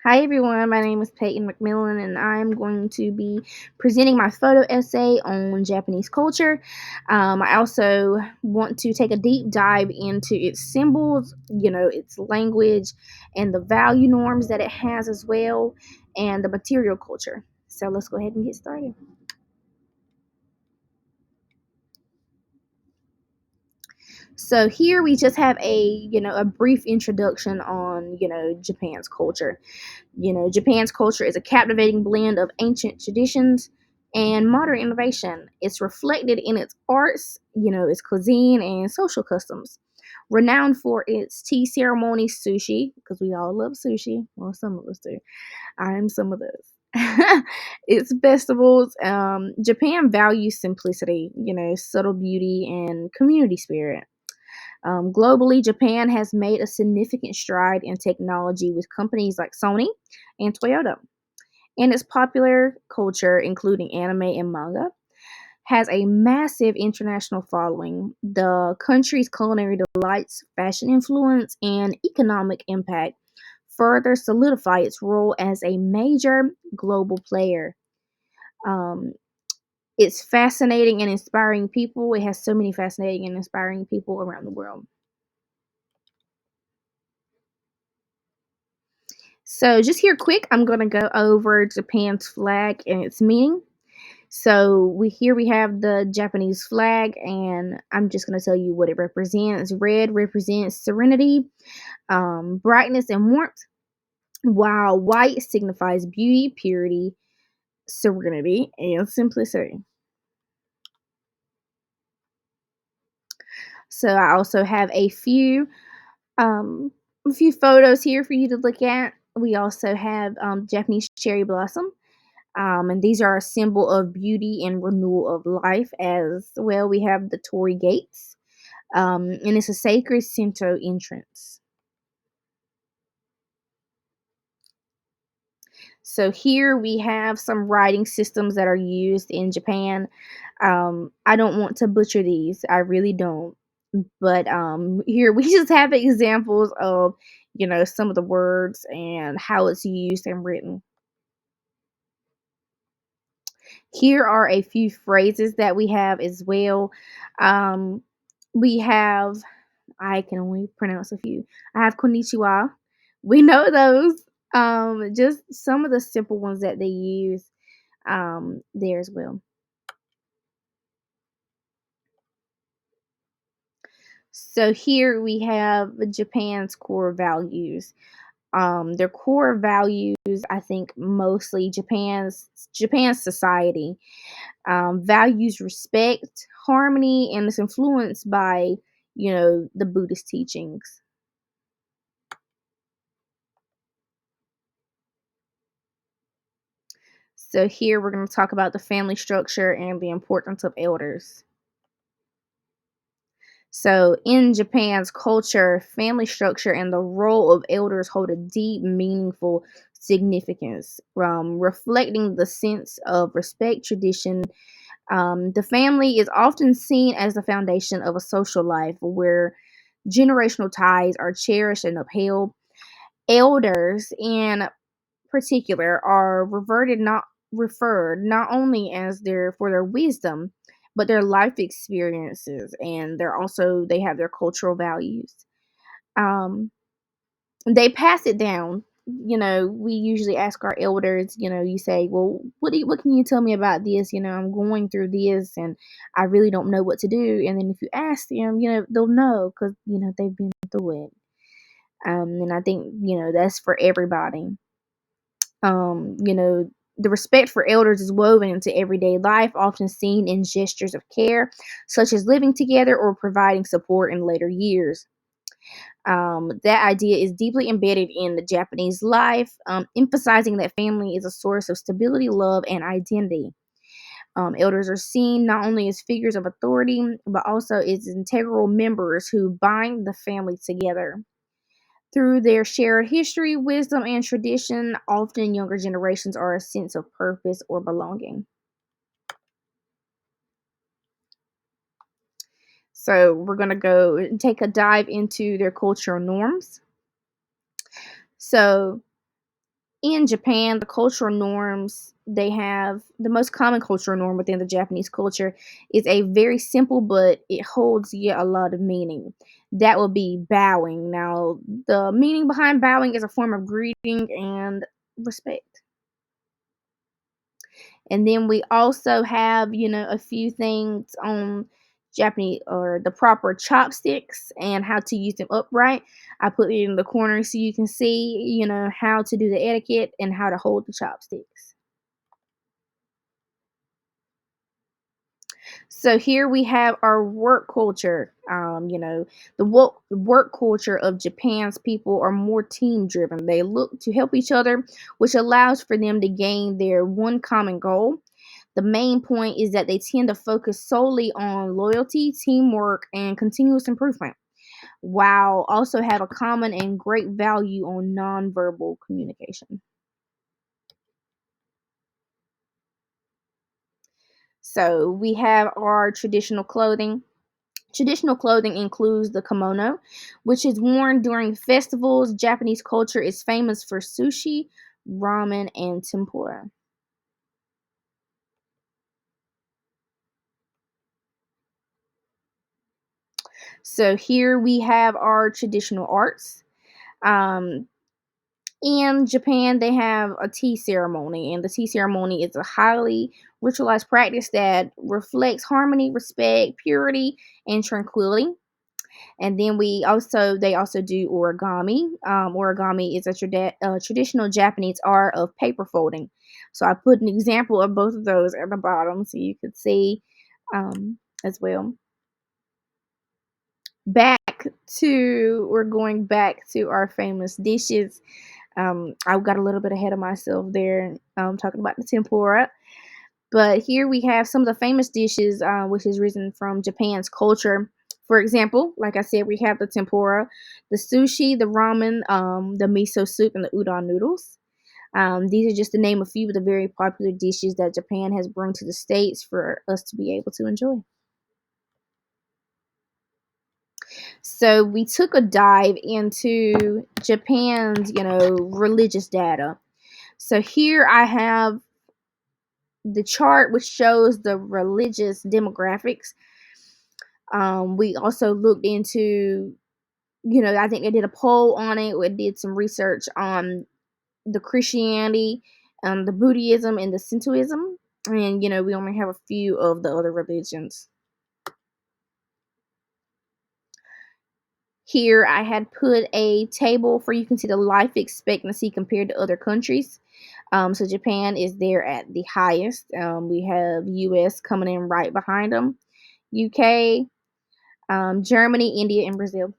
Hi everyone, my name is Peyton McMillan and I'm going to be presenting my photo essay on Japanese culture. I also want to take a deep dive into its symbols, its language, and the value norms that it has as well, and the material culture. So let's go ahead and get started. So here we just have a brief introduction on, Japan's culture. Japan's culture is a captivating blend of ancient traditions and modern innovation. It's reflected in its arts, its cuisine and social customs. Renowned for its tea ceremony, sushi, because we all love sushi. Well, some of us do. I am some of those. Its festivals. Japan values simplicity, subtle beauty and community spirit. Globally, Japan has made a significant stride in technology with companies like Sony and Toyota. And its popular culture, including anime and manga, has a massive international following. The country's culinary delights, fashion influence, and economic impact further solidify its role as a major global player. Um, it's fascinating and inspiring people. It has so many fascinating and inspiring people around the world. So, just here quick, I'm going to go over Japan's flag and its meaning. So, we have the Japanese flag, and I'm just going to tell you what it represents. Red represents serenity, brightness, and warmth, while white signifies beauty, purity, serenity, and simplicity. So, I also have um, a few photos here for you to look at. We also have Japanese cherry blossom. And these are a symbol of beauty and renewal of life. As well, we have the Torii Gates, and it's a sacred Shinto entrance. So here we have some writing systems that are used in Japan. I don't want to butcher these, I really don't. But here we just have examples of, some of the words and how it's used and written. Here are a few phrases that we have as well. Um, we have, I can only pronounce a few. I have konnichiwa. We know those. Just some of the simple ones that they use there as well. So here we have Japan's core values. Their core values, I think, mostly Japan's society values respect, harmony, and is influenced by the Buddhist teachings. So here we're going to talk about the family structure and the importance of elders. So in Japan's culture, family structure and the role of elders hold a deep, meaningful significance, reflecting the sense of respect, tradition. The family is often seen as the foundation of a social life where generational ties are cherished and upheld. Elders, in particular, are referred not only as their wisdom, but their life experiences, and they have their cultural values. Um, they pass it down. We usually ask our elders. You say, "Well, what can you tell me about this? I'm going through this, and I really don't know what to do." And then if you ask them, they'll know because they've been through it. And I think that's for everybody. The respect for elders is woven into everyday life, often seen in gestures of care, such as living together or providing support in later years. That idea is deeply embedded in the Japanese life, emphasizing that family is a source of stability, love, and identity. Elders are seen not only as figures of authority, but also as integral members who bind the family together. Through their shared history, wisdom, and tradition, often younger generations are a sense of purpose or belonging. So, we're going to go and take a dive into their cultural norms. So, In Japan, the cultural norms they have the most common cultural norm within the Japanese culture is a very simple, but it holds yet a lot of meaning. That will be bowing. Now, the meaning behind bowing is a form of greeting and respect. And then we also have, a few things on Japanese or the proper chopsticks and how to use them upright. I put it in the corner so you can see, how to do the etiquette and how to hold the chopsticks. So here we have our work culture. The work culture of Japan's people are more team driven. They look to help each other, which allows for them to gain their one common goal. The main point is that they tend to focus solely on loyalty, teamwork, and continuous improvement, while also have a common and great value on nonverbal communication. So we have our traditional clothing. Traditional clothing includes the kimono, which is worn during festivals. Japanese culture is famous for sushi, ramen, and tempura. So here we have our traditional arts. Um, in Japan, they have a tea ceremony, and the tea ceremony is a highly ritualized practice that reflects harmony, respect, purity, and tranquility. And then they also do origami. Origami is a traditional Japanese art of paper folding. So I put an example of both of those at the bottom so you could see as well. We're going back to our famous dishes. I got a little bit ahead of myself there, talking about the tempura. But here we have some of the famous dishes, which is risen from Japan's culture. For example, like I said, we have the tempura, the sushi, the ramen, the miso soup, and the udon noodles. These are just to name a few of the very popular dishes that Japan has brought to the States for us to be able to enjoy. So we took a dive into Japan's, religious data. So here I have the chart which shows the religious demographics. We also looked into, I think they did a poll on it. We did some research on the Christianity, the Buddhism, and the Shintoism. And, we only have a few of the other religions. Here I had put a table for you can see the life expectancy compared to other countries. So Japan is there at the highest. We have US coming in right behind them, UK, Germany, India, and Brazil.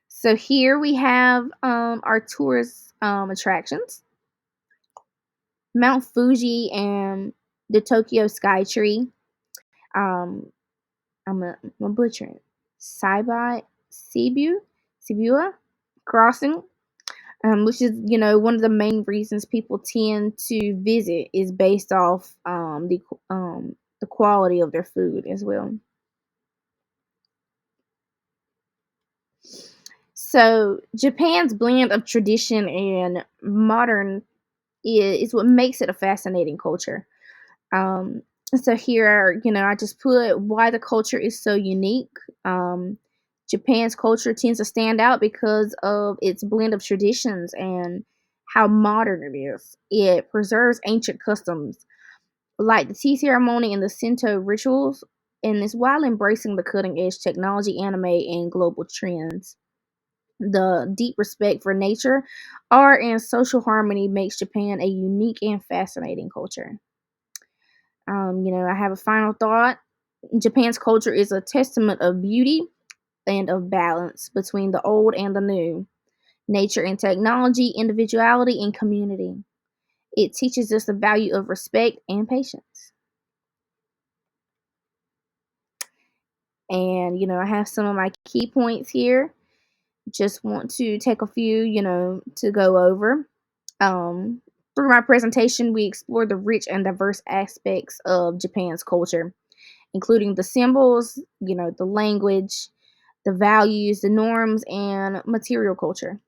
So here we have our tourist attractions: Mount Fuji and the Tokyo Sky Tree. Um, I'm a butcher it. Saibai Sibua Crossing, which is one of the main reasons people tend to visit is based off the quality of their food as well. So Japan's blend of tradition and modern is what makes it a fascinating culture. Um, so here, I just put why the culture is so unique. Um, Japan's culture tends to stand out because of its blend of traditions and how modern it is. It preserves ancient customs like the tea ceremony and the Shinto rituals, and is while embracing the cutting edge technology, anime, and global trends. The deep respect for nature, art, and social harmony makes Japan a unique and fascinating culture. I have a final thought. Japan's culture is a testament of beauty and of balance between the old and the new, nature and technology, individuality and community. It teaches us the value of respect and patience. And, I have some of my key points here. Just want to take a few, to go over. Um, Through my presentation, we explored the rich and diverse aspects of Japan's culture, including the symbols, the language, the values, the norms, and material culture.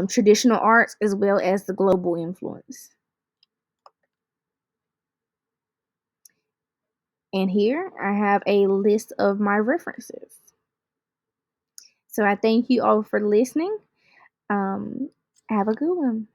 traditional arts, as well as the global influence. And here I have a list of my references. So I thank you all for listening. Um, have a good one.